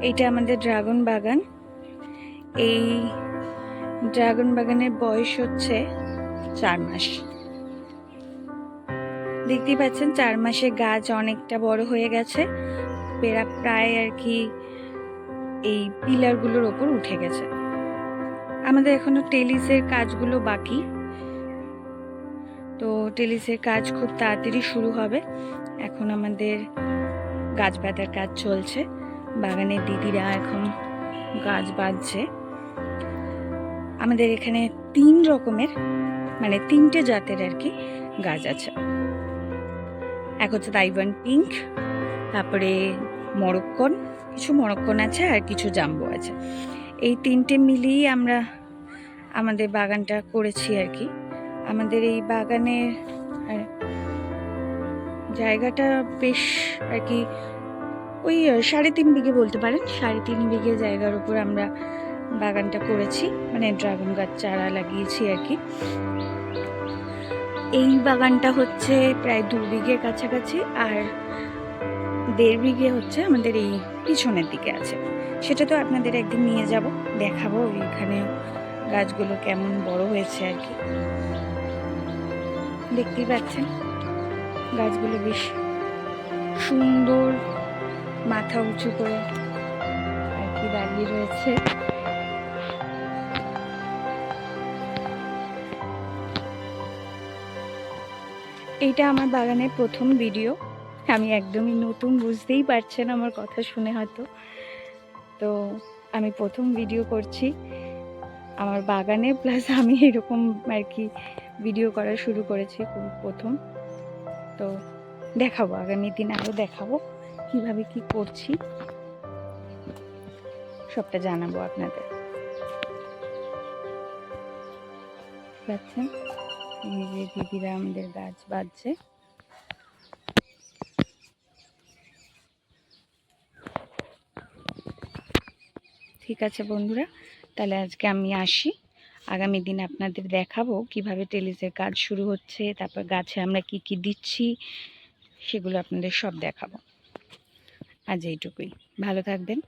এইটা আমাদের ড্রাগন বাগান। এই ড্রাগন বাগানের বয়স হচ্ছে 4 মাস। দেখতেই পাচ্ছেন 4 মাসে গাছ অনেকটা বড় হয়ে গেছে, প্রায় আর কি এই পিলারগুলোর ওপর উঠে গেছে। আমাদের এখনো টেলিসের কাজগুলো বাকি, তো টেলিসের কাজ খুব তাড়াতাড়ি শুরু হবে। এখন আমাদের গাছ বাঁধার কাজ চলছে, বাগানের দিদিরা এখন গাছ বাঁধছে। আমাদের এখানে 3 রকমের মানে 3টে জাতের আর কি গাছ আছে। এক হচ্ছে তাইওয়ান পিঙ্ক, তারপরে মরক্কন, কিছু মরক্কন আছে আর কিছু জাম্বো আছে। এই 3টে মিলিয়েই আমরা আমাদের বাগানটা করেছি আর কি। আমাদের এই বাগানের জায়গাটা বেশ আর কি ওই 3.5 বিঘে বলতে পারেন। 3.5 বিঘে জায়গার উপর আমরা বাগানটা করেছি, মানে ড্রাগন গাছ চারা লাগিয়েছি আর কি। এই বাগানটা হচ্ছে প্রায় 2 বিঘের কাছাকাছি, আর 1.5 বিঘে হচ্ছে আমাদের এই পিছনের দিকে আছে। সেটা তো আপনাদের একদিন নিয়ে যাব, দেখাবো এখানে গাছগুলো কেমন বড় হয়েছে আর কি। দেখতেই পাচ্ছেন গাছগুলো বেশ সুন্দর মাথা উঁচু করে আর কি দাঁড়িয়ে রয়েছে। এইটা আমার বাগানের প্রথম ভিডিও। আমি একদমই নতুন, বুঝতেই পারছেন আমার কথা শুনে হয়তো। তো আমি প্রথম ভিডিও করছি আমার বাগানে, প্লাস আমি এরকম আর কি ভিডিও করা শুরু করেছি খুব প্রথম। তো দেখাবো আগামী দিন, আরও দেখাবো কিভাবে কি করছি, সবটা জানাবো আপনাদের। পাচ্ছেন এই যে দিদিরা আমাদের গাছ বাঁধছে। ঠিক আছে বন্ধুরা, তাহলে আজকে আমি আসি। আগামী দিন আপনাদের দেখাবো কিভাবে টেলিসের কাজ শুরু হচ্ছে, তারপর গাছে আমরা কি কি দিচ্ছি সেগুলো আপনাদের সব দেখাবো। আজ এইটুকুই, ভালো থাকবেন।